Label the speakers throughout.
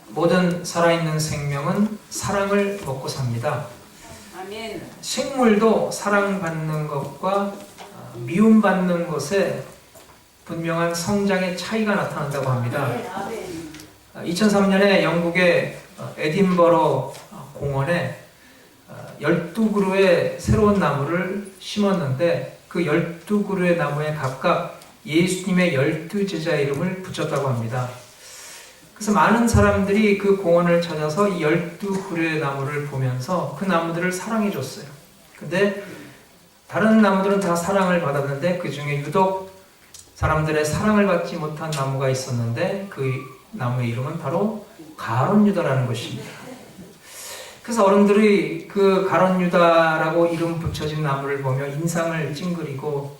Speaker 1: 모든 살아있는 생명은 사랑을 먹고 삽니다.
Speaker 2: 아멘.
Speaker 1: 식물도 사랑받는 것과 미움받는 것에 분명한 성장의 차이가 나타난다고 합니다. 2003년에 영국의 에딘버러 공원에 12그루의 새로운 나무를 심었는데 그 12그루의 나무에 각각 예수님의 12제자 이름을 붙였다고 합니다. 그래서 많은 사람들이 그 공원을 찾아서 이 12그루의 나무를 보면서 그 나무들을 사랑해 줬어요. 근데 다른 나무들은 다 사랑을 받았는데 그 중에 유독 사람들의 사랑을 받지 못한 나무가 있었는데 그 나무의 이름은 바로 가론유다라는 것입니다. 그래서 어른들이 그 가론유다라고 이름 붙여진 나무를 보며 인상을 찡그리고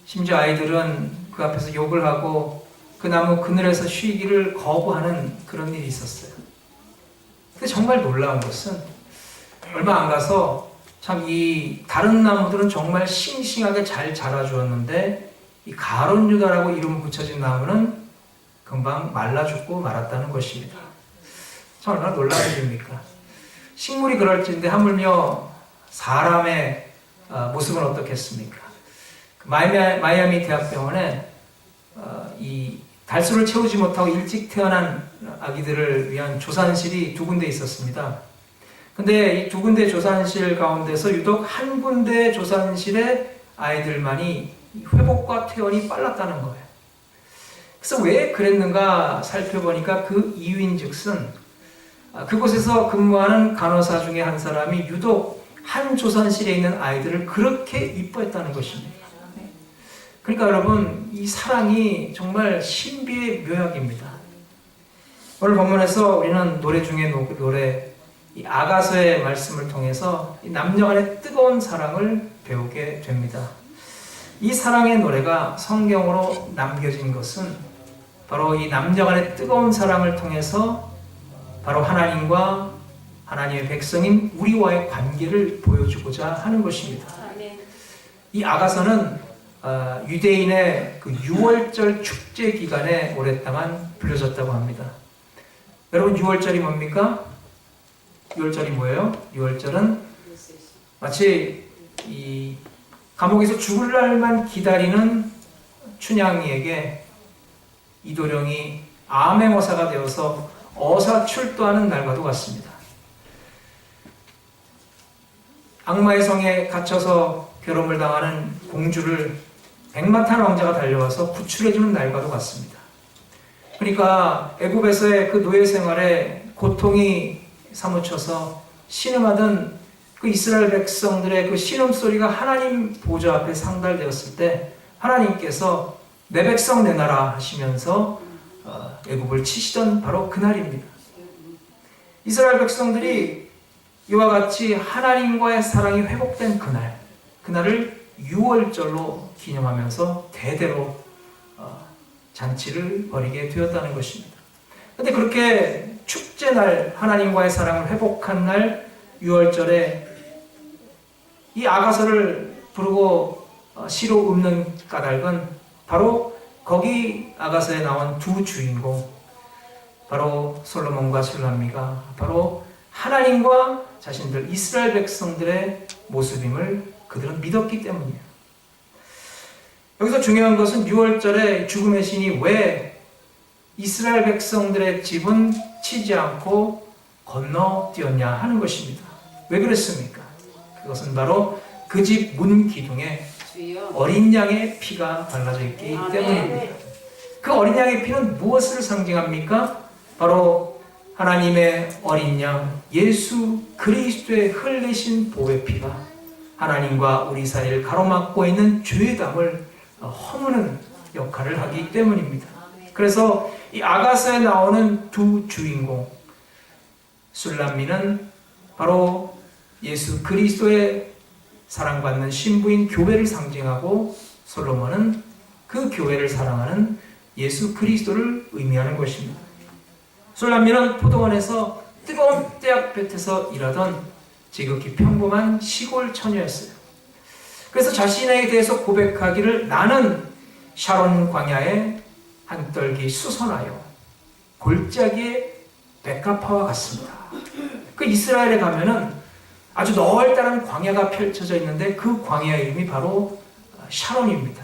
Speaker 1: 심지어 아이들은 그 앞에서 욕을 하고 그 나무 그늘에서 쉬기를 거부하는 그런 일이 있었어요. 근데 정말 놀라운 것은 얼마 안 가서 참 이 다른 나무들은 정말 싱싱하게 잘 자라주었는데 이 가론유다라고 이름 붙여진 나무는 금방 말라 죽고 말았다는 것입니다. 참 얼마나 놀라운 일입니까? 식물이 그럴진데 하물며 사람의 모습은 어떻겠습니까? 마이애미 대학병원에 이 달수를 채우지 못하고 일찍 태어난 아기들을 위한 조산실이 2군데 있었습니다. 근데 이 2군데 조산실 가운데서 유독 한 군데 조산실의 아이들만이 회복과 퇴원이 빨랐다는 거예요. 그래서 왜 그랬는가 살펴보니까 그 이유인즉슨 그곳에서 근무하는 간호사 중에 한 사람이 유독 한 조산실에 있는 아이들을 그렇게 이뻐했다는 것입니다. 그러니까 여러분, 이 사랑이 정말 신비의 묘약입니다. 오늘 본문에서 우리는 노래 중에 노래 이 아가서의 말씀을 통해서 이 남녀 간의 뜨거운 사랑을 배우게 됩니다. 이 사랑의 노래가 성경으로 남겨진 것은 바로 이 남녀 간의 뜨거운 사랑을 통해서 바로 하나님과 하나님의 백성인 우리와의 관계를 보여주고자 하는 것입니다. 이 아가서는 유대인의 그 6월절 축제 기간에 오랫동안 불려졌다고 합니다. 여러분 6월절이 뭡니까? 6월절이 뭐예요? 6월절은 마치 이 감옥에서 죽을 날만 기다리는 춘향이에게 이도령이 암행어사가 되어서 어사 출두하는 날과도 같습니다. 악마의 성에 갇혀서 괴로움을 당하는 공주를 백마탄 왕자가 달려와서 구출해주는 날과도 같습니다. 그러니까 애굽에서의 그 노예 생활에 고통이 사무쳐서 신음하던 그 이스라엘 백성들의 그 신음소리가 하나님 보좌 앞에 상달되었을 때 하나님께서 내 백성 내놔라 하시면서 애굽을 치시던 바로 그날입니다. 이스라엘 백성들이 이와 같이 하나님과의 사랑이 회복된 그날을 6월절로 기념하면서 대대로 잔치를 벌이게 되었다는 것입니다. 그런데 그렇게 축제날, 하나님과의 사랑을 회복한 날 6월절에 이 아가서를 부르고 시로 읊는 까닭은 바로 거기 아가서에 나온 2 주인공, 바로 솔로몬과 술람미가 바로 하나님과 자신들 이스라엘 백성들의 모습임을 그들은 믿었기 때문이에요. 여기서 중요한 것은 6월절에 죽음의 신이 왜 이스라엘 백성들의 집은 치지 않고 건너뛰었냐 하는 것입니다. 왜 그랬습니까? 그것은 바로 그 집 문 기둥에 어린 양의 피가 발라져 있기 때문입니다. 그 어린 양의 피는 무엇을 상징합니까? 바로 하나님의 어린 양 예수 그리스도의 흘리신 보혈 피가 하나님과 우리 사이를 가로막고 있는 죄담을 허무는 역할을 하기 때문입니다. 그래서 이 아가서에 나오는 2 주인공 술람미는 바로 예수 그리스도의 사랑받는 신부인 교회를 상징하고 솔로몬은 그 교회를 사랑하는 예수 그리스도를 의미하는 것입니다. 술람미는 포도원에서 뜨거운 떼약볕에서 일하던 지극히 평범한 시골 처녀였어요. 그래서 자신에게 대해서 고백하기를 나는 샤론 광야에 한떨기 수선하여 골짜기의 백합화와 같습니다. 그 이스라엘에 가면은 아주 넓다란 광야가 펼쳐져 있는데 그 광야 이름이 바로 샤론입니다.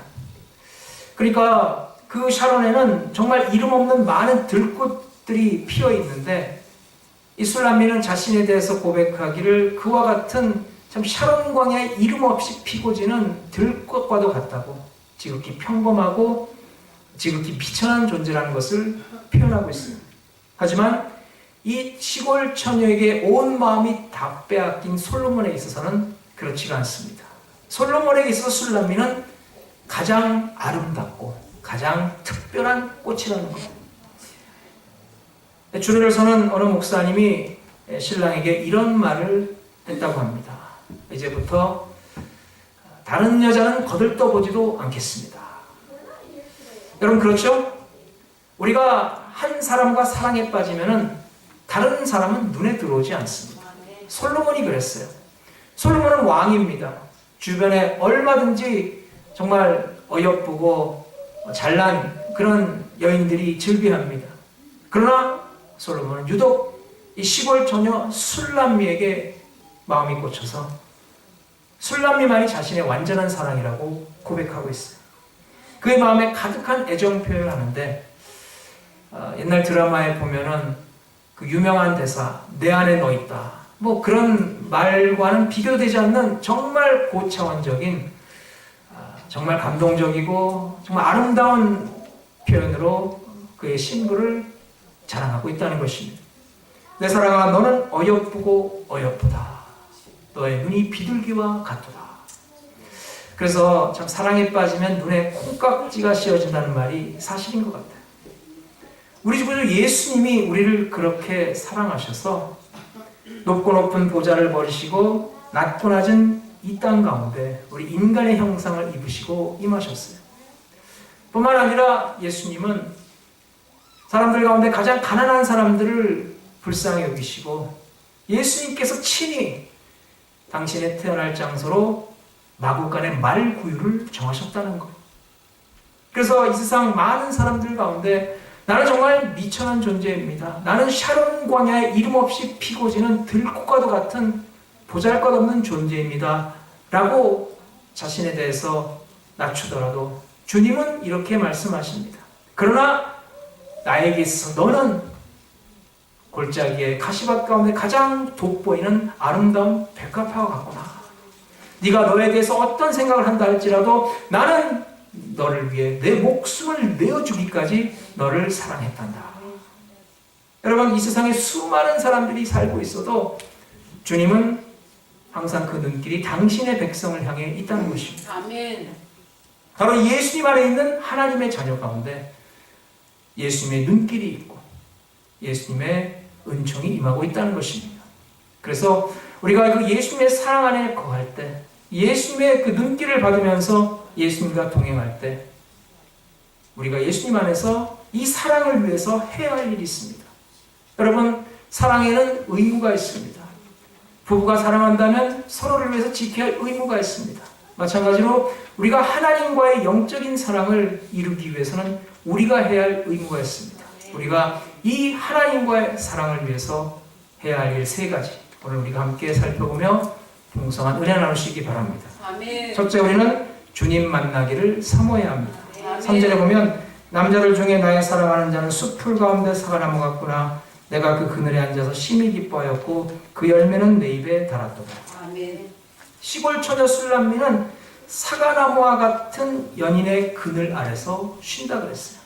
Speaker 1: 그러니까 그 샤론에는 정말 이름 없는 많은 들꽃들이 피어 있는데 이 술람미는 자신에 대해서 고백하기를 그와 같은 참 샤론 광야에 이름 없이 피고 지는 들꽃과도 같다고, 지극히 평범하고 지극히 비천한 존재라는 것을 표현하고 있습니다. 하지만 이 시골 처녀에게 온 마음이 다 빼앗긴 솔로몬에 있어서는 그렇지가 않습니다. 솔로몬에게 있어서 술람미는 가장 아름답고 가장 특별한 꽃이라는 것. 주례를서는 어느 목사님이 신랑에게 이런 말을 했다고 합니다. 이제부터 다른 여자는 거들떠보지도 않겠습니다. 여러분 그렇죠? 우리가 한 사람과 사랑에 빠지면은 다른 사람은 눈에 들어오지 않습니다. 솔로몬이 그랬어요. 솔로몬은 왕입니다. 주변에 얼마든지 정말 어여쁘고 잘난 그런 여인들이 즐비합니다. 그러나 솔로몬은 유독 이 시골 처녀 술람미에게 마음이 꽂혀서 술람미만이 자신의 완전한 사랑이라고 고백하고 있어요. 그의 마음에 가득한 애정 표현을 하는데 옛날 드라마에 보면은 그 유명한 대사 내 안에 너 있다 뭐 그런 말과는 비교되지 않는 정말 고차원적인 정말 감동적이고 정말 아름다운 표현으로 그의 신부를 자랑하고 있다는 것입니다. 내 사랑아 너는 어여쁘고 어여쁘다. 너의 눈이 비둘기와 같도다. 그래서 참 사랑에 빠지면 눈에 콩깍지가 씌어진다는 말이 사실인 것 같아요. 우리 주 예수님이 우리를 그렇게 사랑하셔서 높고 높은 보좌를 버리시고 낮고 낮은 이 땅 가운데 우리 인간의 형상을 입으시고 임하셨어요. 뿐만 아니라 예수님은 사람들 가운데 가장 가난한 사람들을 불쌍히 여기시고 예수님께서 친히 당신의 태어날 장소로 마구간의 말구유를 정하셨다는 거예요. 그래서 이 세상 많은 사람들 가운데 나는 정말 미천한 존재입니다. 나는 샤론 광야에 이름 없이 피고 지는 들꽃과도 같은 보잘것없는 존재입니다. 라고 자신에 대해서 낮추더라도 주님은 이렇게 말씀하십니다. 그러나 나에게 있어서 너는 골짜기의 가시밭 가운데 가장 돋보이는 아름다운 백합화와 같구나. 네가 너에 대해서 어떤 생각을 한다 할지라도 나는 너를 위해 내 목숨을 내어주기까지 너를 사랑했단다. 여러분 이 세상에 수많은 사람들이 살고 있어도 주님은 항상 그 눈길이 당신의 백성을 향해 있다는 것입니다.
Speaker 2: 아멘.
Speaker 1: 바로 예수님 안에 있는 하나님의 자녀 가운데 예수님의 눈길이 있고 예수님의 은총이 임하고 있다는 것입니다. 그래서 우리가 그 예수님의 사랑 안에 거할 때 예수님의 그 눈길을 받으면서 예수님과 동행할 때 우리가 예수님 안에서 이 사랑을 위해서 해야 할 일이 있습니다. 여러분 사랑에는 의무가 있습니다. 부부가 사랑한다면 서로를 위해서 지켜야 할 의무가 있습니다. 마찬가지로 우리가 하나님과의 영적인 사랑을 이루기 위해서는 우리가 해야 할 의무가 있습니다. 우리가 이 하나님과의 사랑을 위해서 해야 할 일 세 가지 오늘 우리가 함께 살펴보며 풍성한 은혜 나누시기 바랍니다.
Speaker 2: 아멘.
Speaker 1: 첫째 우리는 주님 만나기를 사모해야 합니다.
Speaker 2: 아멘.
Speaker 1: 3절에 보면 남자들 중에 나의 사랑하는 자는 숲풀 가운데 사과나무 같구나. 내가 그 그늘에 앉아서 심히 기뻐하였고 그 열매는 내 입에 달았도다.
Speaker 2: 아멘.
Speaker 1: 시골 처녀 술람미는 사과나무와 같은 연인의 그늘 아래서 쉰다 그랬어요.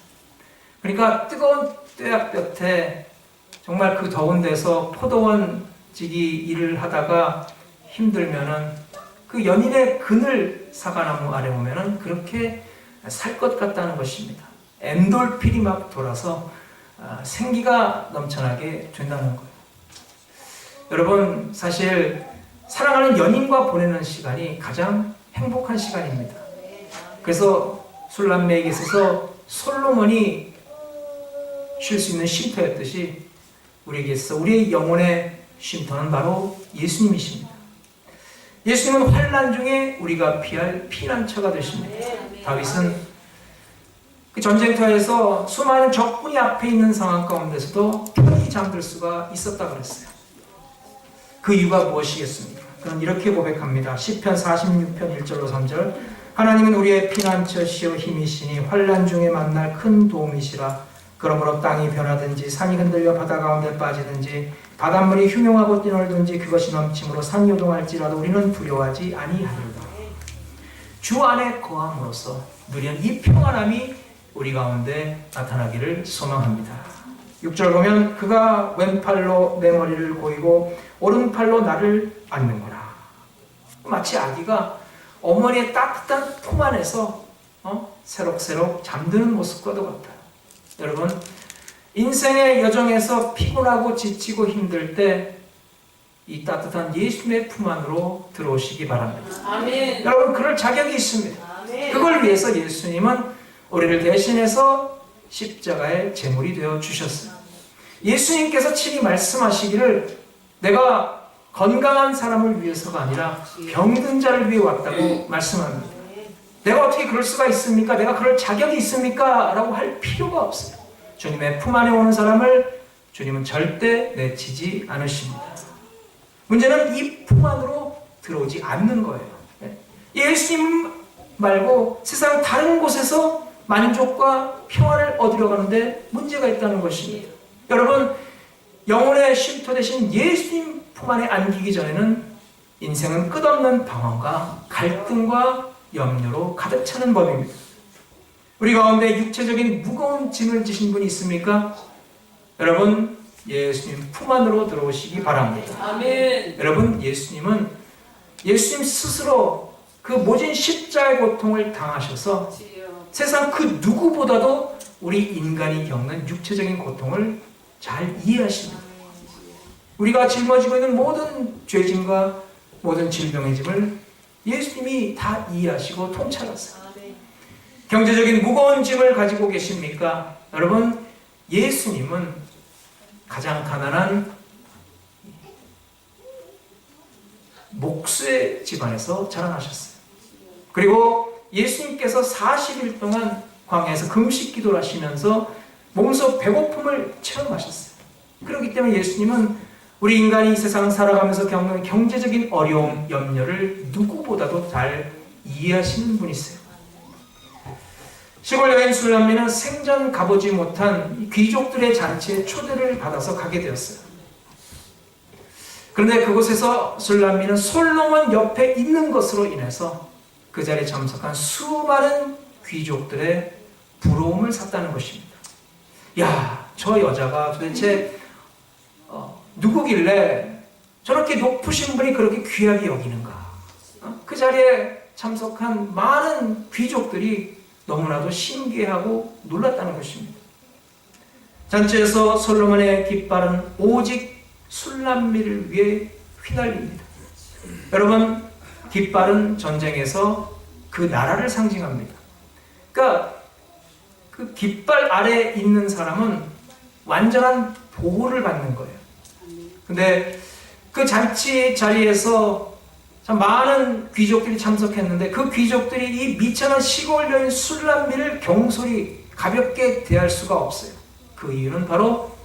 Speaker 1: 그러니까 뜨거운 뙤약볕에 정말 그 더운 데서 포도원 지기 일을 하다가 힘들면은 그 연인의 그늘 사과나무 아래 오면은 그렇게 살 것 같다는 것입니다. 엔돌핀이 막 돌아서 생기가 넘쳐나게 된다는 거예요. 여러분 사실 사랑하는 연인과 보내는 시간이 가장 행복한 시간입니다. 그래서 술람미에게 있어서 솔로몬이 쉴 수 있는 쉼터였듯이 우리에게 있어서 우리의 영혼의 쉼터는 바로 예수님이십니다. 예수님은 환난 중에 우리가 피할 피난처가 되십니다. 다윗은 그 전쟁터에서 수많은 적군이 앞에 있는 상황 가운데서도 편히 잠들 수가 있었다 그랬어요. 그 이유가 무엇이겠습니까? 그럼 이렇게 고백합니다. 시편 46편 1절로 3절. 하나님은 우리의 피난처시요 힘이시니 환난 중에 만날 큰 도움이시라. 그러므로 땅이 변하든지 산이 흔들려 바다 가운데 빠지든지 바닷물이 흉용하고 뛰놀든지 그것이 넘침으로 산이 요동할지라도 우리는 두려워하지 아니하리로다. 주 안에 거함으로써 누리는 이 평안함이 우리 가운데 나타나기를 소망합니다. 6절 보면 그가 왼팔로 내 머리를 고이고 오른팔로 나를 안는구나. 마치 아기가 어머니의 따뜻한 품 안에서 새록새록 잠드는 모습과도 같아요. 여러분, 인생의 여정에서 피곤하고 지치고 힘들 때 이 따뜻한 예수님의 품 안으로 들어오시기 바랍니다.
Speaker 2: 아멘.
Speaker 1: 여러분, 그럴 자격이 있습니다.
Speaker 2: 아멘.
Speaker 1: 그걸 위해서 예수님은 우리를 대신해서 십자가의 제물이 되어 주셨어요. 예수님께서 친히 말씀하시기를 내가 건강한 사람을 위해서가 아니라 병든 자를 위해 왔다고 말씀합니다. 내가 어떻게 그럴 수가 있습니까? 내가 그럴 자격이 있습니까? 라고 할 필요가 없어요. 주님의 품 안에 오는 사람을 주님은 절대 내치지 않으십니다. 문제는 이 품 안으로 들어오지 않는 거예요. 예수님 말고 세상 다른 곳에서 만족과 평안을 얻으려 가는데 문제가 있다는 것입니다. 여러분, 영혼의 쉼터 되신 예수님 품 안에 안기기 전에는 인생은 끝없는 방황과 갈등과 염려로 가득 차는 법입니다. 우리 가운데 육체적인 무거운 짐을 지신 분이 있습니까? 여러분, 예수님 품 안으로 들어오시기 바랍니다.
Speaker 2: 아멘.
Speaker 1: 여러분, 예수님 스스로 그 모진 십자가의 고통을 당하셔서 세상 그 누구보다도 우리 인간이 겪는 육체적인 고통을 잘 이해하십니다. 우리가 짊어지고 있는 모든 죄짐과 모든 질병의 짐을 예수님이 다 이해하시고 통찰하세요. 경제적인 무거운 짐을 가지고 계십니까? 여러분, 예수님은 가장 가난한 목수의 집안에서 자라나셨어요. 그리고 예수님께서 40일 동안 광야에서 금식 기도를 하시면서 몸소 배고픔을 체험하셨어요. 그렇기 때문에 예수님은 우리 인간이 이 세상 살아가면서 겪는 경제적인 어려움, 염려를 누구보다도 잘 이해하시는 분이세요. 시골 여인 술람미는 생전 가보지 못한 귀족들의 잔치에 초대를 받아서 가게 되었어요. 그런데 그곳에서 술람미는 솔로몬 옆에 있는 것으로 인해서 그 자리에 참석한 수많은 귀족들의 부러움을 샀다는 것입니다. 야, 저 여자가 도대체 누구길래 저렇게 높으신 분이 그렇게 귀하게 여기는가? 그 자리에 참석한 많은 귀족들이 너무나도 신기해하고 놀랐다는 것입니다. 잔치에서 솔로몬의 깃발은 오직 술람미를 위해 휘날립니다. 여러분, 깃발은 전쟁에서 그 나라를 상징합니다. 그러니까 그 깃발 아래에 있는 사람은 완전한 보호를 받는 거예요. 근데 그 잔치 자리에서 참 많은 귀족들이 참석했는데 그 귀족들이 이 미천한 시골 여인 술람미를 경솔히 가볍게 대할 수가 없어요. 그 이유는 바로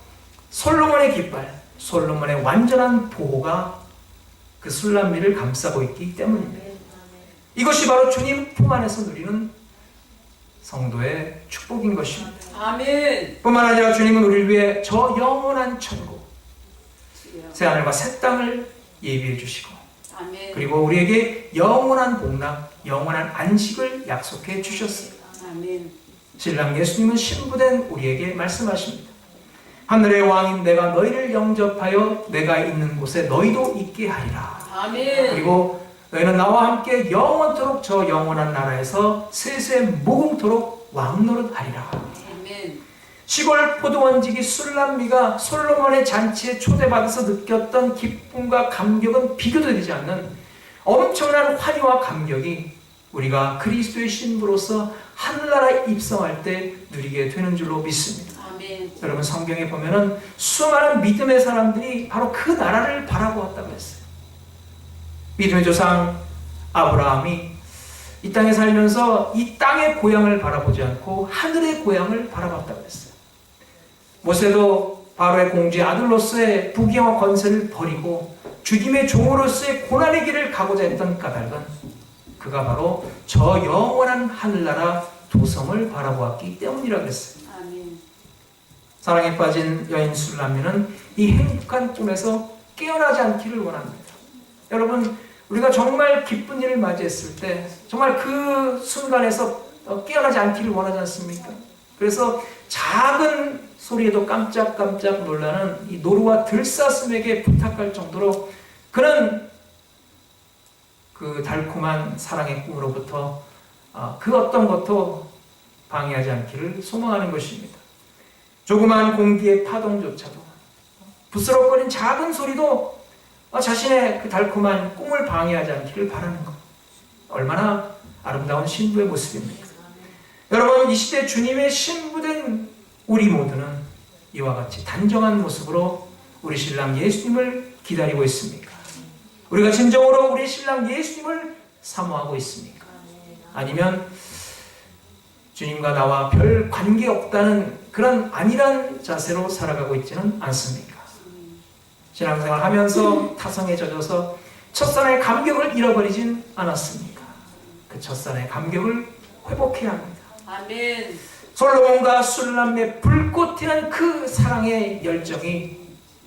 Speaker 1: 솔로몬의 깃발, 솔로몬의 완전한 보호가 그 술람미를 감싸고 있기 때문입니다. 이것이 바로 주님 품 안에서 누리는 성도의 축복인 것입니다.
Speaker 2: 아멘.
Speaker 1: 뿐만 아니라 주님은 우리를 위해 저 영원한 천국, 새하늘과 새 땅을 예비해 주시고
Speaker 2: 아멘.
Speaker 1: 그리고 우리에게 영원한 복락, 영원한 안식을 약속해 주셨어요.
Speaker 2: 아멘.
Speaker 1: 신랑 예수님은 신부된 우리에게 말씀하십니다. 하늘의 왕인 내가 너희를 영접하여 내가 있는 곳에 너희도 있게 하리라.
Speaker 2: 아멘.
Speaker 1: 그리고 너희는 나와 함께 영원토록 저 영원한 나라에서 세세 무궁토록 왕노릇하리라.
Speaker 2: 아멘.
Speaker 1: 시골 포도원지기 술람미가 솔로몬의 잔치에 초대받아서 느꼈던 기쁨과 감격은 비교도 되지 않는 엄청난 환희와 감격이 우리가 그리스도의 신부로서 하늘나라에 입성할 때 누리게 되는 줄로 믿습니다.
Speaker 2: 아멘.
Speaker 1: 여러분, 성경에 보면은 수많은 믿음의 사람들이 바로 그 나라를 바라보았다고 했어요. 믿음의 조상 아브라함이 이 땅에 살면서 이 땅의 고향을 바라보지 않고 하늘의 고향을 바라봤다고 했어요. 모세도 바로의 공주의 아들로서의 부귀와 권세를 버리고 주님의 종으로서의 고난의 길을 가고자 했던 까닭은 그가 바로 저 영원한 하늘나라 도성을 바라보았기 때문이라고 했어요.
Speaker 2: 아멘.
Speaker 1: 사랑에 빠진 여인 술람미는 이 행복한 꿈에서 깨어나지 않기를 원합니다. 여러분, 우리가 정말 기쁜 일을 맞이했을 때 정말 그 순간에서 깨어나지 않기를 원하지 않습니까? 그래서 작은 소리에도 깜짝깜짝 놀라는 이 노루와 들사슴에게 부탁할 정도로 그는 그 달콤한 사랑의 꿈으로부터 그 어떤 것도 방해하지 않기를 소망하는 것입니다. 조그마한 공기의 파동조차도, 부스럭거린 작은 소리도 자신의 그 달콤한 꿈을 방해하지 않기를 바라는 것. 얼마나 아름다운 신부의 모습입니까? 여러분, 이 시대 주님의 신부된 우리 모두는 이와 같이 단정한 모습으로 우리 신랑 예수님을 기다리고 있습니까? 우리가 진정으로 우리 신랑 예수님을 사모하고 있습니까? 아니면 주님과 나와 별 관계없다는 그런 안일한 자세로 살아가고 있지는 않습니까? 신앙생활 하면서 타성에 젖어서 첫사랑의 감격을 잃어버리진 않았습니까? 그 첫사랑의 감격을 회복해야 합니다.
Speaker 2: 아멘.
Speaker 1: 솔로몬과 술람의 불꽃 튀는 그 사랑의 열정이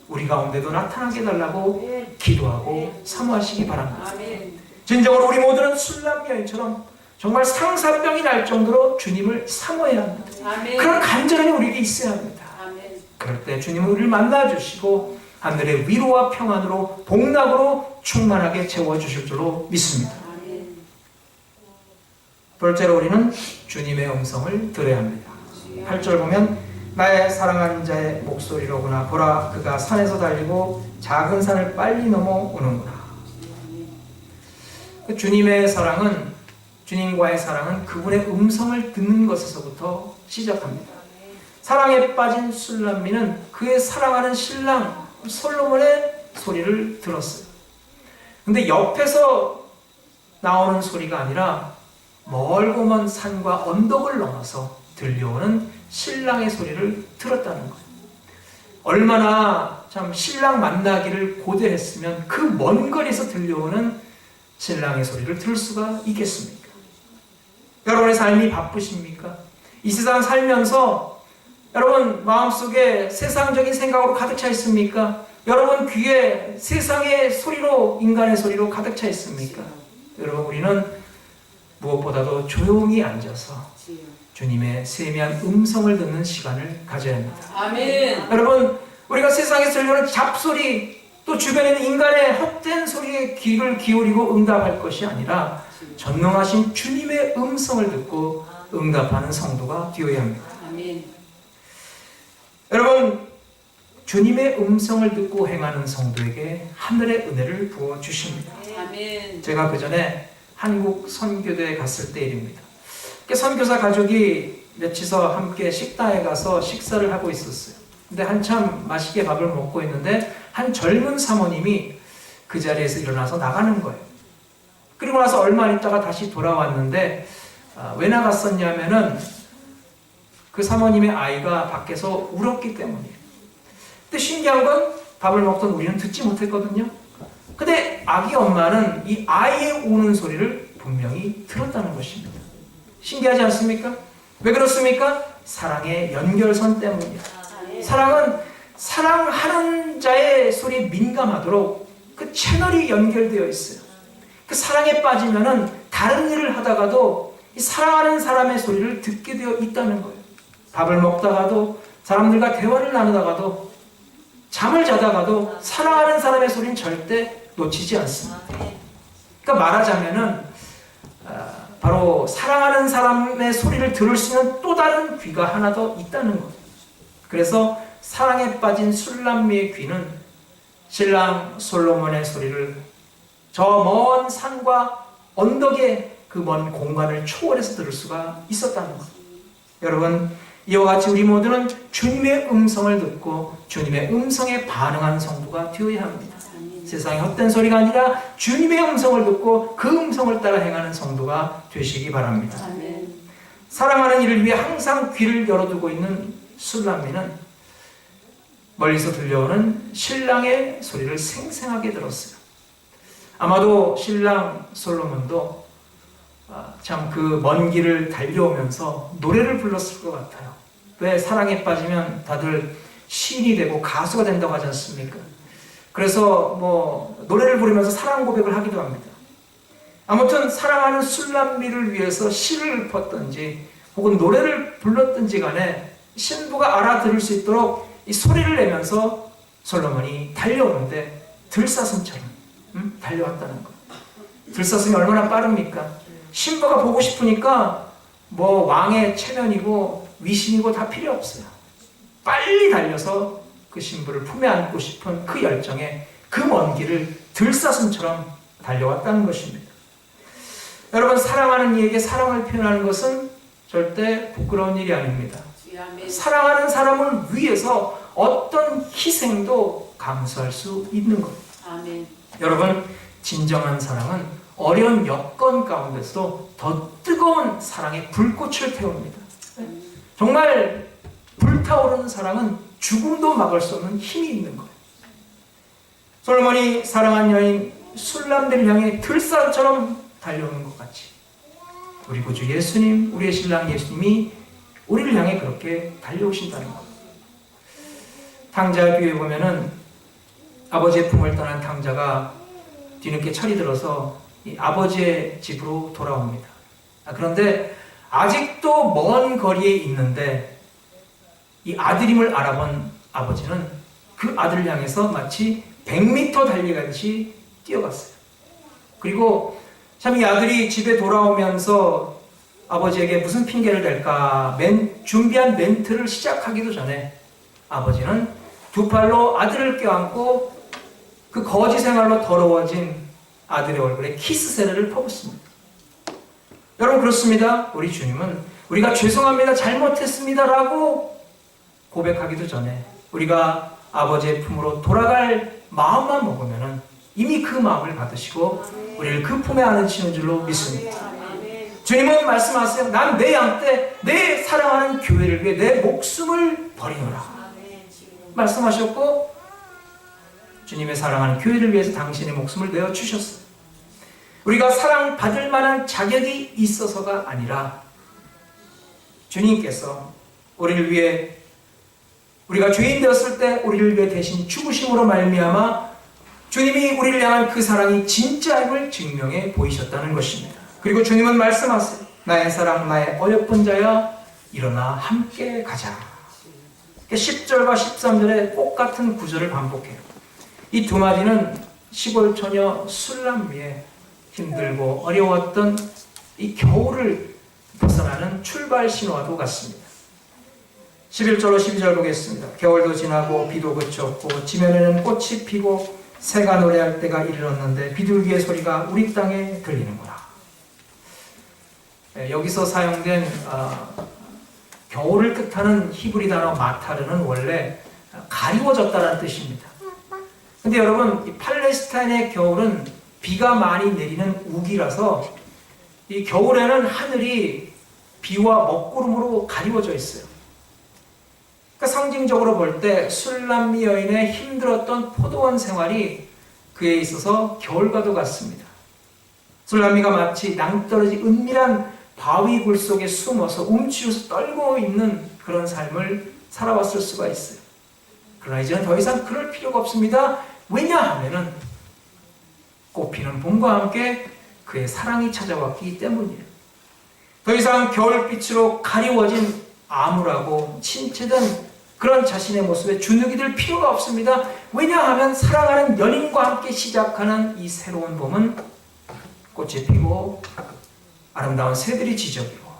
Speaker 1: 우리 가운데도 나타나게 해달라고 기도하고 사모하시기 바랍니다.
Speaker 2: 아멘.
Speaker 1: 진정으로 우리 모두는 술람 여인처럼 정말 상사병이 날 정도로 주님을 사모해야 합니다.
Speaker 2: 아멘.
Speaker 1: 그런 간절함이 우리에게 있어야 합니다.
Speaker 2: 아멘.
Speaker 1: 그럴 때 주님은 우리를 만나주시고 하늘의 위로와 평안으로 복락으로 충만하게 채워주실 줄로 믿습니다.
Speaker 2: 아멘.
Speaker 1: 둘째로 우리는 주님의 음성을 들어야 합니다. 8절 보면 나의 사랑하는 자의 목소리로구나. 보라, 그가 산에서 달리고 작은 산을 빨리 넘어오는구나. 그 주님의 사랑은, 주님과의 사랑은 그분의 음성을 듣는 것에서부터 시작합니다. 사랑에 빠진 술람미는 그의 사랑하는 신랑 솔로몬의 소리를 들었어요. 근데 옆에서 나오는 소리가 아니라 멀고 먼 산과 언덕을 넘어서 들려오는 신랑의 소리를 들었다는 거예요. 얼마나 참 신랑 만나기를 고대했으면 그 먼 거리에서 들려오는 신랑의 소리를 들을 수가 있겠습니까? 여러분의 삶이 바쁘십니까? 이 세상 살면서 여러분 마음속에 세상적인 생각으로 가득 차 있습니까? 여러분 귀에 세상의 소리로, 인간의 소리로 가득 차 있습니까? 여러분, 우리는 무엇보다도 조용히 앉아서 주님의 세미한 음성을 듣는 시간을 가져야 합니다.
Speaker 2: 아멘.
Speaker 1: 여러분, 우리가 세상에서 들려오는 잡소리, 또 주변에 있는 인간의 헛된 소리에 귀를 기울이고 응답할 것이 아니라 전능하신 주님의 음성을 듣고 응답하는 성도가 되어야 합니다.
Speaker 2: 아멘.
Speaker 1: 여러분, 주님의 음성을 듣고 행하는 성도에게 하늘의 은혜를 부어주십니다.
Speaker 2: 아멘.
Speaker 1: 제가 그 전에 한국 선교대에 갔을 때 일입니다. 선교사 가족이 몇이서 함께 식당에 가서 식사를 하고 있었어요. 근데 한참 맛있게 밥을 먹고 있는데 한 젊은 사모님이 그 자리에서 일어나서 나가는 거예요. 그리고 나서 얼마 있다가 다시 돌아왔는데 왜 나갔었냐면은 그 사모님의 아이가 밖에서 울었기 때문이에요. 근데 신기한 건 밥을 먹던 우리는 듣지 못했거든요. 근데 아기 엄마는 이 아이의 우는 소리를 분명히 들었다는 것입니다. 신기하지 않습니까? 왜 그렇습니까? 사랑의 연결선 때문이에요. 사랑은 사랑하는 자의 소리에 민감하도록 그 채널이 연결되어 있어요. 그 사랑에 빠지면은 다른 일을 하다가도 이 사랑하는 사람의 소리를 듣게 되어 있다는 거예요. 밥을 먹다가도, 사람들과 대화를 나누다가도, 잠을 자다가도 사랑하는 사람의 소리는 절대 놓치지 않습니다. 그러니까 말하자면은 바로 사랑하는 사람의 소리를 들을 수 있는 또 다른 귀가 하나 더 있다는 거예요. 그래서 사랑에 빠진 술람미의 귀는 신랑 솔로몬의 소리를 저 먼 산과 언덕의 그 먼 공간을 초월해서 들을 수가 있었다는 거예요. 여러분, 이와 같이 우리 모두는 주님의 음성을 듣고 주님의 음성에 반응하는 성도가 되어야 합니다. 세상의 헛된 소리가 아니라 주님의 음성을 듣고 그 음성을 따라 행하는 성도가 되시기 바랍니다.
Speaker 2: 아멘.
Speaker 1: 사랑하는 이를 위해 항상 귀를 열어두고 있는 술람미는 멀리서 들려오는 신랑의 소리를 생생하게 들었어요. 아마도 신랑 솔로몬도 참 그 먼 길을 달려오면서 노래를 불렀을 것 같아요. 왜 사랑에 빠지면 다들 시인이 되고 가수가 된다고 하지 않습니까? 그래서 노래를 부르면서 사랑 고백을 하기도 합니다. 아무튼 사랑하는 술람미를 위해서 시를 읊었든지 혹은 노래를 불렀든지 간에 신부가 알아들을 수 있도록 이 소리를 내면서 솔로몬이 달려오는데 들사슴처럼 달려왔다는 거. 들사슴이 얼마나 빠릅니까? 신부가 보고 싶으니까 왕의 체면이고 위신이고 다 필요 없어요. 빨리 달려서 그 신부를 품에 안고 싶은 그 열정에 그 먼 길을 들사슴처럼 달려왔다는 것입니다. 여러분, 사랑하는 이에게 사랑을 표현하는 것은 절대 부끄러운 일이 아닙니다. 사랑하는 사람을 위해서 어떤 희생도 감수할 수 있는 겁니다.
Speaker 2: 아멘.
Speaker 1: 여러분, 진정한 사랑은 어려운 여건 가운데서도 더 뜨거운 사랑의 불꽃을 태웁니다. 정말 불타오르는 사랑은 죽음도 막을 수 없는 힘이 있는 거예요. 솔로몬이 사랑한 여인 술람미를 향해 들사처럼 달려오는 것 같이 우리 구주 예수님, 우리의 신랑 예수님이 우리를 향해 그렇게 달려오신다는 것. 탕자 뒤에 보면은 아버지의 품을 떠난 탕자가 뒤늦게 철이 들어서 이 아버지의 집으로 돌아옵니다. 그런데 아직도 먼 거리에 있는데 이 아들임을 알아본 아버지는 그 아들을 향해서 마치 100m 달려가듯이 뛰어갔어요. 그리고 참 이 아들이 집에 돌아오면서 아버지에게 무슨 핑계를 댈까 준비한 멘트를 시작하기도 전에 아버지는 두 팔로 아들을 껴안고 그 거지 생활로 더러워진 아들의 얼굴에 키스 세례를 퍼붓습니다. 여러분, 그렇습니다. 우리 주님은 우리가 죄송합니다, 잘못했습니다 라고 고백하기도 전에 우리가 아버지의 품으로 돌아갈 마음만 먹으면 이미 그 마음을 받으시고 우리를 그 품에 안으시는 줄로 믿습니다. 주님은 말씀하세요. 난 내 양 때 내 사랑하는 교회를 위해 내 목숨을 버리노라 말씀하셨고, 주님의 사랑하는 교회를 위해서 당신의 목숨을 내어주셨어요. 우리가 사랑받을 만한 자격이 있어서가 아니라 주님께서 우리를 위해, 우리가 죄인 되었을 때 우리를 위해 대신 죽으심으로 말미암아 주님이 우리를 향한 그 사랑이 진짜임을 증명해 보이셨다는 것입니다. 그리고 주님은 말씀하세요. 나의 사랑, 나의 어여쁜 자야, 일어나 함께 가자. 10절과 13절에 똑같은 구절을 반복해요. 이 두 마디는 시골 처녀 술람미의 힘들고 어려웠던 이 겨울을 벗어나는 출발 신호와도 같습니다. 11절로 12절 보겠습니다. 겨울도 지나고 비도 그쳤고 지면에는 꽃이 피고 새가 노래할 때가 이르렀는데 비둘기의 소리가 우리 땅에 들리는구나. 여기서 사용된 겨울을 뜻하는 히브리 단어 마타르는 원래 가리워졌다는 뜻입니다. 근데 여러분, 이 팔레스타인의 겨울은 비가 많이 내리는 우기라서 이 겨울에는 하늘이 비와 먹구름으로 가리워져 있어요. 그러니까 상징적으로 볼 때 술람미 여인의 힘들었던 포도원 생활이 그에 있어서 겨울과도 같습니다. 술람미가 마치 낭떠러지 은밀한 바위 굴 속에 숨어서 움츠려서 떨고 있는 그런 삶을 살아왔을 수가 있어요. 그러나 이제는 더 이상 그럴 필요가 없습니다. 왜냐하면은 꽃피는 봄과 함께 그의 사랑이 찾아왔기 때문이에요. 더 이상 겨울빛으로 가리워진 암울하고 침체된 그런 자신의 모습에 주눅이 들 필요가 없습니다. 왜냐하면 사랑하는 연인과 함께 시작하는 이 새로운 봄은 꽃이 피고 아름다운 새들이 지저귀고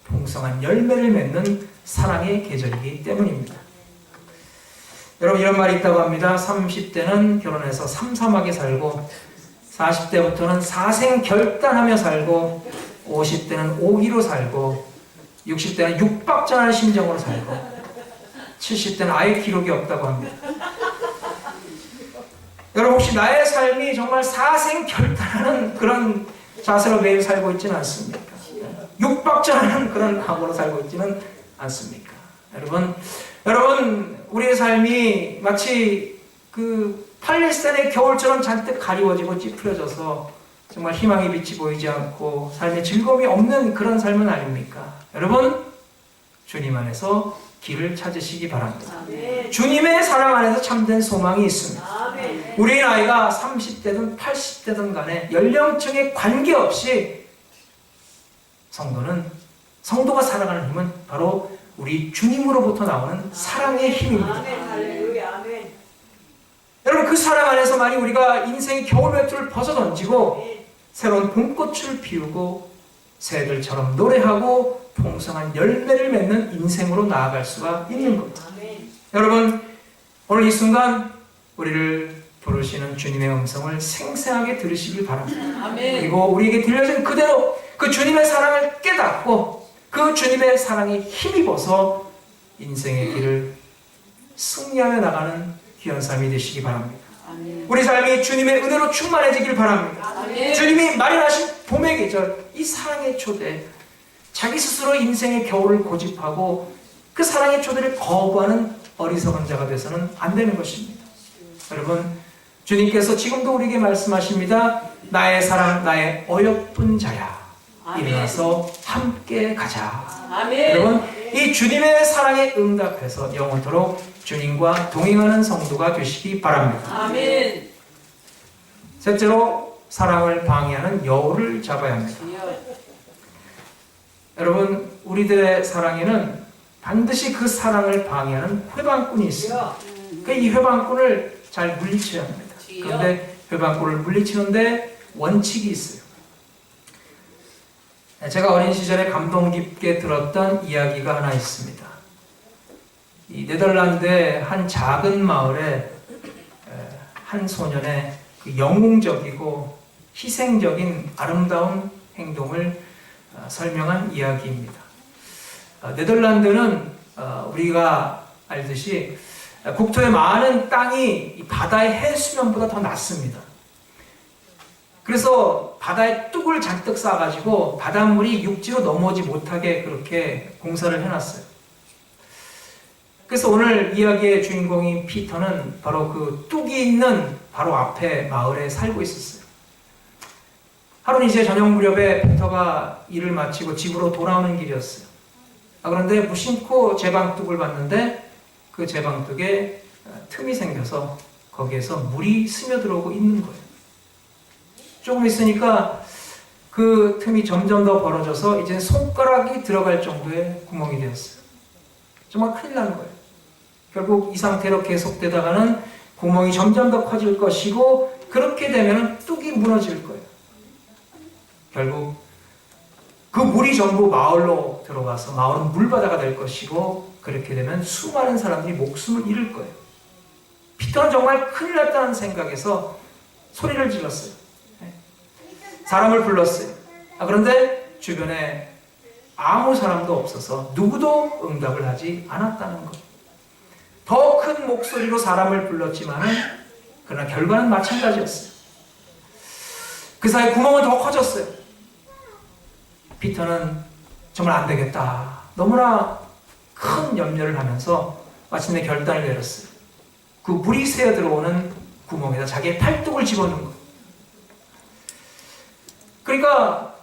Speaker 1: 풍성한 열매를 맺는 사랑의 계절이기 때문입니다. 여러분, 이런 말이 있다고 합니다. 30대는 결혼해서 삼삼하게 살고 40대부터는 사생결단하며 살고 50대는 오기로 살고 60대는 육박전하는 심정으로 살고 70대는 아예 기록이 없다고 합니다. 여러분 혹시 나의 삶이 정말 사생결단하는 그런 자세로 매일 살고 있지는 않습니까? 육박전하는 그런 각오로 살고 있지는 않습니까? 여러분 우리의 삶이 마치 그 팔레스타인의 겨울처럼 잔뜩 가리워지고 찌푸려져서 정말 희망의 빛이 보이지 않고 삶의 즐거움이 없는 그런 삶은 아닙니까? 여러분 주님 안에서 길을 찾으시기 바랍니다.
Speaker 2: 아멘.
Speaker 1: 주님의 사랑 안에서 참된 소망이 있습니다.
Speaker 2: 아멘.
Speaker 1: 우리의 나이가 30대든 80대든 간에 연령층에 관계없이 성도가 살아가는 힘은 바로 우리 주님으로부터 나오는 사랑의 힘입니다.
Speaker 2: 아멘. 할렐루야. 아멘.
Speaker 1: 여러분 그 사랑 안에서만이 우리가 인생의 겨울 외투를 벗어던지고 새로운 봄꽃을 피우고 새들처럼 노래하고 풍성한 열매를 맺는 인생으로 나아갈 수가 있는 겁니다.
Speaker 2: 아멘.
Speaker 1: 여러분 오늘 이 순간 우리를 부르시는 주님의 음성을 생생하게 들으시길 바랍니다.
Speaker 2: 아멘.
Speaker 1: 그리고 우리에게 들려진 그대로 그 주님의 사랑을 깨닫고 그 주님의 사랑에 힘입어서 인생의 길을 승리하며 나가는 귀한 삶이 되시기 바랍니다.
Speaker 2: 아멘.
Speaker 1: 우리 삶이 주님의 은혜로 충만해지길 바랍니다.
Speaker 2: 아멘.
Speaker 1: 주님이 마련하신 봄의 계절, 이 사랑의 초대, 자기 스스로 인생의 겨울을 고집하고 그 사랑의 초대를 거부하는 어리석은 자가 돼서는 안 되는 것입니다. 여러분, 주님께서 지금도 우리에게 말씀하십니다. 나의 사랑, 나의 어여쁜 자야.
Speaker 2: 아멘.
Speaker 1: 일어나서 함께 가자.
Speaker 2: 아멘.
Speaker 1: 여러분, 이 주님의 사랑에 응답해서 영원토록 주님과 동행하는 성도가 되시기 바랍니다.
Speaker 2: 아멘.
Speaker 1: 셋째로 사랑을 방해하는 여우를 잡아야 합니다.
Speaker 2: 주여.
Speaker 1: 여러분 우리들의 사랑에는 반드시 그 사랑을 방해하는 회방꾼이 있습니다.
Speaker 2: 주여.
Speaker 1: 이 회방꾼을 잘 물리쳐야 합니다.
Speaker 2: 주여.
Speaker 1: 그런데 회방꾼을 물리치는데 원칙이 있어요. 제가 어린 시절에 감동 깊게 들었던 이야기가 하나 있습니다. 이 네덜란드의 한 작은 마을에 한 소년의 그 영웅적이고 희생적인 아름다운 행동을 설명한 이야기입니다. 네덜란드는 우리가 알듯이 국토의 많은 땅이 바다의 해수면보다 더 낮습니다. 그래서 바다에 뚝을 잔뜩 쌓아가지고 바닷물이 육지로 넘어오지 못하게 그렇게 공사를 해놨어요. 그래서 오늘 이야기의 주인공인 피터는 바로 그 뚝이 있는 바로 앞에 마을에 살고 있었어요. 하루는 이제 저녁 무렵에 피터가 일을 마치고 집으로 돌아오는 길이었어요. 그런데 무심코 제방뚝을 봤는데 그 제방뚝에 틈이 생겨서 거기에서 물이 스며들어오고 있는 거예요. 조금 있으니까 그 틈이 점점 더 벌어져서 이제 손가락이 들어갈 정도의 구멍이 되었어요. 정말 큰일 나는 거예요. 결국 이 상태로 계속되다가는 구멍이 점점 더 커질 것이고 그렇게 되면 뚝이 무너질 거예요. 결국 그 물이 전부 마을로 들어가서 마을은 물바다가 될 것이고 그렇게 되면 수많은 사람들이 목숨을 잃을 거예요. 피터는 정말 큰일 났다는 생각에서 소리를 질렀어요. 사람을 불렀어요. 그런데 주변에 아무 사람도 없어서 누구도 응답을 하지 않았다는 것. 더 큰 목소리로 사람을 불렀지만은 그러나 결과는 마찬가지였어요. 그 사이 구멍은 더 커졌어요. 피터는 정말 안 되겠다. 너무나 큰 염려를 하면서 마침내 결단을 내렸어요. 그 물이 새어 들어오는 구멍에다 자기의 팔뚝을 집어넣은 거예요. 그러니까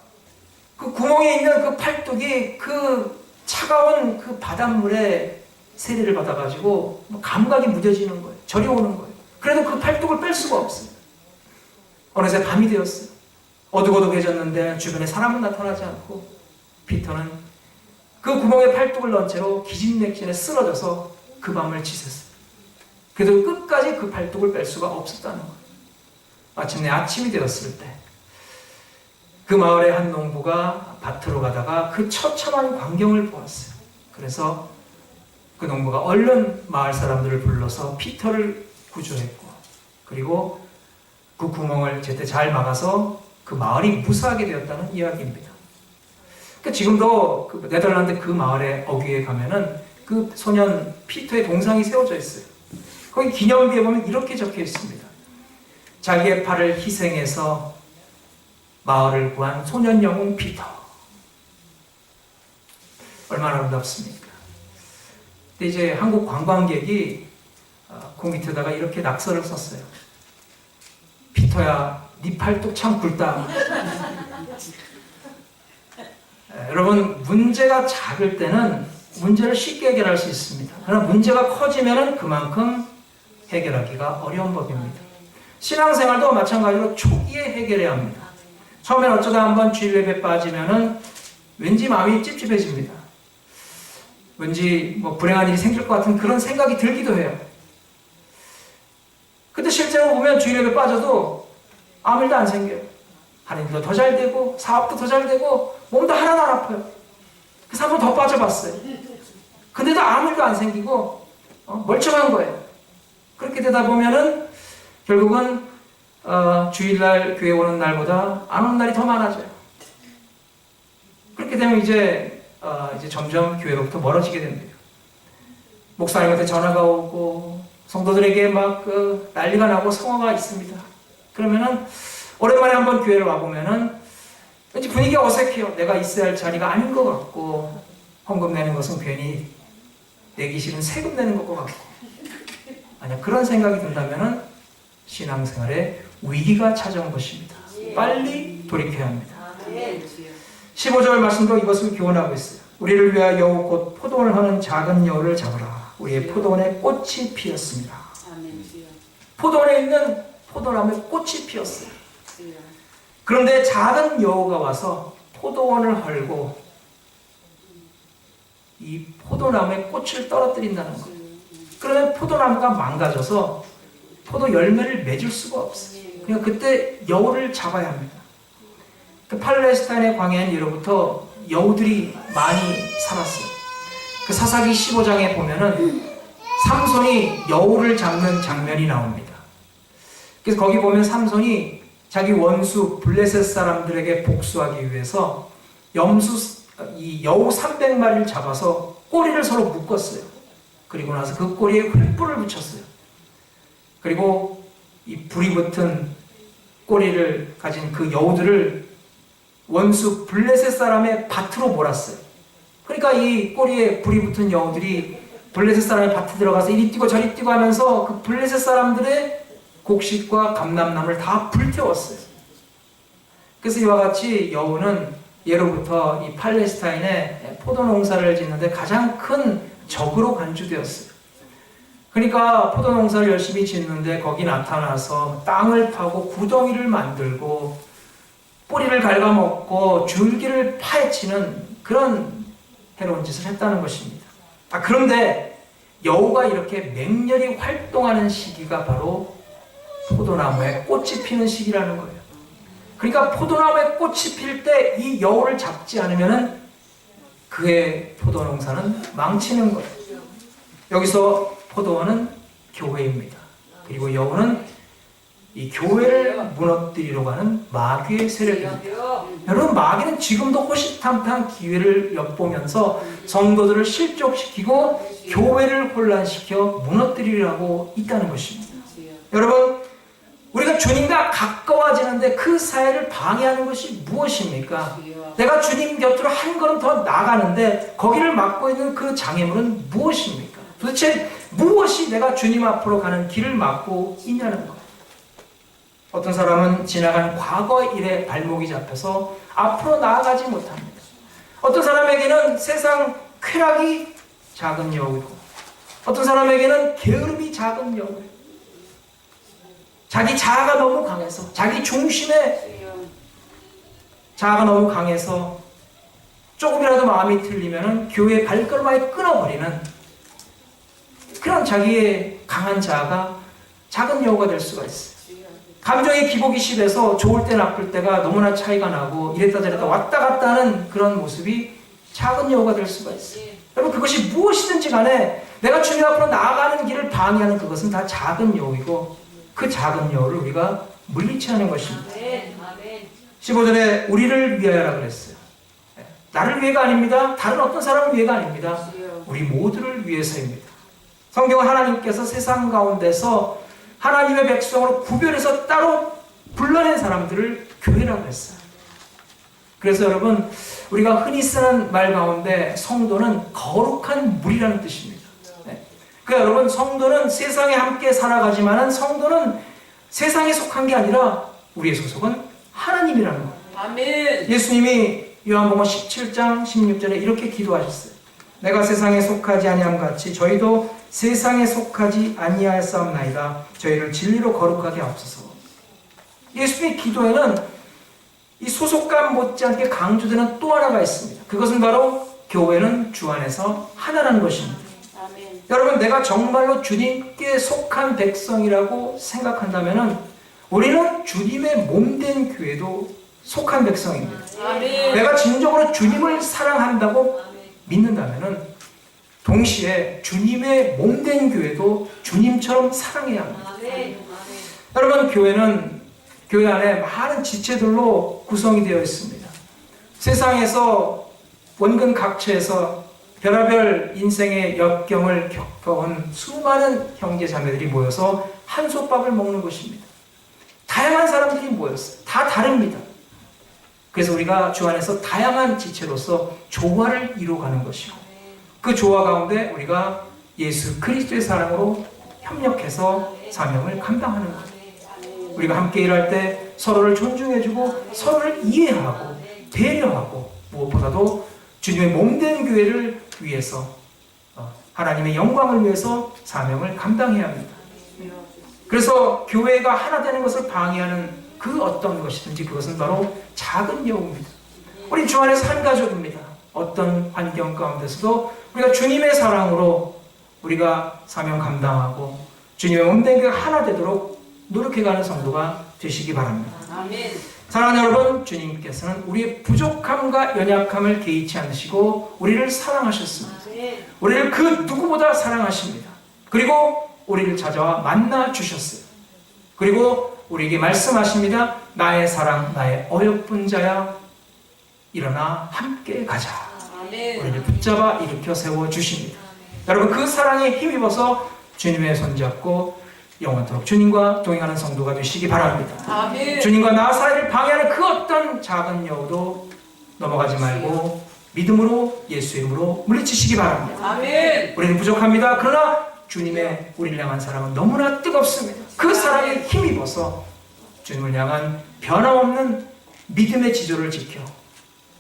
Speaker 1: 그 구멍에 있는 그 팔뚝이 그 차가운 그 바닷물에 세례를 받아가지고 감각이 무뎌지는 거예요. 저리 오는 거예요. 그래도 그 팔뚝을 뺄 수가 없어요. 어느새 밤이 되었어요. 어둑어둑해졌는데 주변에 사람은 나타나지 않고 피터는 그 구멍에 팔뚝을 넣은 채로 기진맥진에 쓰러져서 그 밤을 지샜어요. 그래도 끝까지 그 팔뚝을 뺄 수가 없었다는 거예요. 마침내 아침이 되었을 때 그 마을의 한 농부가 밭으로 가다가 그 처참한 광경을 보았어요. 그래서 그 농부가 얼른 마을 사람들을 불러서 피터를 구조했고 그리고 그 구멍을 제때 잘 막아서 그 마을이 무사하게 되었다는 이야기입니다. 그러니까 지금도 그 네덜란드 그 마을의 어귀에 가면은 그 소년 피터의 동상이 세워져 있어요. 거기 기념비에 보면 이렇게 적혀 있습니다. 자기의 팔을 희생해서 마을을 구한 소년 영웅 피터. 얼마나 아름답습니까? 근데 이제 한국 관광객이 그 밑에다가 이렇게 낙서를 썼어요. 피터야, 네 팔뚝 참 굵다. 여러분, 문제가 작을 때는 문제를 쉽게 해결할 수 있습니다. 그러나 문제가 커지면 그만큼 해결하기가 어려운 법입니다. 신앙생활도 마찬가지로 초기에 해결해야 합니다. 처음엔 어쩌다 한번 주일 예배 빠지면은 왠지 마음이 찝찝해집니다. 왠지 뭐 불행한 일이 생길 것 같은 그런 생각이 들기도 해요. 근데 실제로 보면 주일 예배 빠져도 아무 일도 안 생겨요. 하는 일도 더 잘 되고 사업도 더 잘 되고 몸도 하나도 안 아파요. 그래서 한번 더 빠져봤어요. 근데도 아무 일도 안 생기고 멀쩡한 거예요. 그렇게 되다 보면은 결국은 주일날 교회 오는 날보다 안 오는 날이 더 많아져요. 그렇게 되면 이제 점점 교회로부터 멀어지게 된대요. 목사님한테 전화가 오고 성도들에게 막 난리가 나고 성화가 있습니다. 그러면은 오랜만에 한번 교회를 와보면은 왠지 분위기가 어색해요. 내가 있어야 할 자리가 아닌 것 같고 헌금 내는 것은 괜히 내기 싫은 세금 내는 것 같고 만약 그런 생각이 든다면은 신앙생활에 위기가 찾아온 것입니다. 빨리 돌이켜야 합니다. 15절 말씀도 이것을 교훈하고 있어요. 우리를 위하여 여우 곧 포도원을 하는 작은 여우를 잡으라. 우리의 포도원에 꽃이 피었습니다. 포도원에 있는 포도나무에 꽃이 피었어요. 그런데 작은 여우가 와서 포도원을 헐고 이 포도나무에 꽃을 떨어뜨린다는 거예요. 그러면 포도나무가 망가져서 포도 열매를 맺을 수가 없어요. 그러니까 그때 여우를 잡아야 합니다. 그 팔레스타인의 광야는 예로부터 여우들이 많이 살았어요. 그 사사기 15장에 보면은 삼손이 여우를 잡는 장면이 나옵니다. 그래서 거기 보면 삼손이 자기 원수 블레셋 사람들에게 복수하기 위해서 이 여우 300마리를 잡아서 꼬리를 서로 묶었어요. 그리고 나서 그 꼬리에 횃불을 붙였어요. 그리고 이 불이 붙은 꼬리를 가진 그 여우들을 원수 블레셋 사람의 밭으로 몰았어요. 그러니까 이 꼬리에 불이 붙은 여우들이 블레셋 사람의 밭에 들어가서 이리 뛰고 저리 뛰고 하면서 그 블레셋 사람들의 곡식과 감람나무를 다 불태웠어요. 그래서 이와 같이 여우는 예로부터 이 팔레스타인에 포도 농사를 짓는데 가장 큰 적으로 간주되었어요. 그러니까 포도 농사를 열심히 짓는데 거기 나타나서 땅을 파고 구덩이를 만들고 뿌리를 갉아먹고 줄기를 파헤치는 그런 해로운 짓을 했다는 것입니다. 그런데 여우가 이렇게 맹렬히 활동하는 시기가 바로 포도나무에 꽃이 피는 시기라는 거예요. 그러니까 포도나무에 꽃이 필 때 이 여우를 잡지 않으면 그의 포도농사는 망치는 거예요. 여기서 포도원은 교회입니다. 그리고 여우는 이 교회를 무너뜨리려고 하는 마귀의 세력입니다. 여러분, 마귀는 지금도 호시탐탐 기회를 엿보면서 성도들을 실족시키고 교회를 혼란시켜 무너뜨리려고 있다는 것입니다. 여러분, 우리가 주님과 가까워지는데 그 사이를 방해하는 것이 무엇입니까? 내가 주님 곁으로 한 걸음 더 나가는데 거기를 막고 있는 그 장애물은 무엇입니까? 도대체 무엇이 내가 주님 앞으로 가는 길을 막고 있냐는 거예요. 어떤 사람은 지나간 과거 일에 발목이 잡혀서 앞으로 나아가지 못합니다. 어떤 사람에게는 세상 쾌락이 작은 여우고 어떤 사람에게는 게으름이 작은 여우. 자기 자아가 너무 강해서 자기 중심에 자아가 너무 강해서 조금이라도 마음이 틀리면 교회의 발걸음을 끊어버리는 그런 자기의 강한 자아가 작은 여우가 될 수가 있어요. 감정의 기복이 심해서 좋을 때 나쁠 때가 너무나 차이가 나고 이랬다 저랬다 왔다 갔다 하는 그런 모습이 작은 여우가 될 수가 있어요. 여러분, 그것이 무엇이든지 간에 내가 주님 앞으로 나아가는 길을 방해하는 그것은 다 작은 여우이고 그 작은 여우를 우리가 물리쳐야 하는 것입니다. 15절에 우리를 위하여라 그랬어요. 나를 위해가 아닙니다. 다른 어떤 사람을 위해가 아닙니다. 우리 모두를 위해서입니다. 성경은 하나님께서 세상 가운데서 하나님의 백성으로 구별해서 따로 불러낸 사람들을 교회라고 했어요. 그래서 여러분, 우리가 흔히 쓰는 말 가운데 성도는 거룩한 무리라는 뜻입니다. 네. 그러니까 여러분, 성도는 세상에 함께 살아가지만은 성도는 세상에 속한 게 아니라 우리의 소속은 하나님이라는 거예요.
Speaker 2: 아멘.
Speaker 1: 예수님이 요한복음 17장 16절에 이렇게 기도하셨어요. 내가 세상에 속하지 아니함 같이 저희도 세상에 속하지 아니하였사옵나이다. 저희를 진리로 거룩하게 하옵소서. 예수님의 기도에는 이 소속감 못지않게 강조되는 또 하나가 있습니다. 그것은 바로 교회는 주 안에서 하나라는 것입니다.
Speaker 2: 아멘.
Speaker 1: 여러분, 내가 정말로 주님께 속한 백성이라고 생각한다면 우리는 주님의 몸된 교회도 속한 백성입니다.
Speaker 2: 아멘.
Speaker 1: 내가 진정으로 주님을 사랑한다고 믿는다면 동시에 주님의 몸된 교회도 주님처럼 사랑해야 합니다.
Speaker 2: 아멘.
Speaker 1: 여러분, 교회는 교회 안에 많은 지체들로 구성이 되어 있습니다. 세상에서 원근 각처에서 별하별 인생의 역경을 겪어온 수많은 형제 자매들이 모여서 한솥밥을 먹는 것입니다. 다양한 사람들이 모였어요. 다 다릅니다. 그래서 우리가 주 안에서 다양한 지체로서 조화를 이루어가는 것이고 그 조화 가운데 우리가 예수 그리스도의 사랑으로 협력해서 사명을 감당하는 것. 우리가 함께 일할 때 서로를 존중해주고 서로를 이해하고 배려하고 무엇보다도 주님의 몸된 교회를 위해서 하나님의 영광을 위해서 사명을 감당해야 합니다. 그래서 교회가 하나 되는 것을 방해하는 그 어떤 것이든지 그것은 바로 작은 여우입니다. 우리 주 안에서 한 가족입니다. 어떤 환경 가운데서도 우리가 주님의 사랑으로 우리가 사명 감당하고 주님의 몸된 교회가 하나 되도록 노력해가는 성도가 되시기 바랍니다.
Speaker 2: 아멘.
Speaker 1: 사랑하는 여러분, 주님께서는 우리의 부족함과 연약함을 개의치 않으시고 우리를 사랑하셨습니다. 우리를 그 누구보다 사랑하십니다. 그리고 우리를 찾아와 만나 주셨어요. 그리고 우리에게 말씀하십니다. 나의 사랑, 나의 어여쁜 자야, 일어나 함께 가자.
Speaker 2: 아멘.
Speaker 1: 우리를 붙잡아 일으켜 세워 주십니다. 여러분, 그 사랑에 힘입어서 주님의 손잡고 영원토록 주님과 동행하는 성도가 되시기 바랍니다.
Speaker 2: 아멘.
Speaker 1: 주님과 나 사이를 방해하는 그 어떤 작은 여우도 넘어가지 말고 믿음으로 예수 이름으로 물리치시기 바랍니다.
Speaker 2: 아멘.
Speaker 1: 우리는 부족합니다. 그러나 주님의 우리를 향한 사랑은 너무나 뜨겁습니다. 그 사랑에 힘입어서 주님을 향한 변함없는 믿음의 지조를 지켜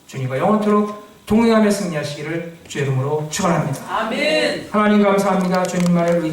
Speaker 1: 주님과 영원토록 동행하며 승리하시기를 주의 이름으로 축원합니다.
Speaker 2: 아멘.
Speaker 1: 하나님 감사합니다. 주님만을 의지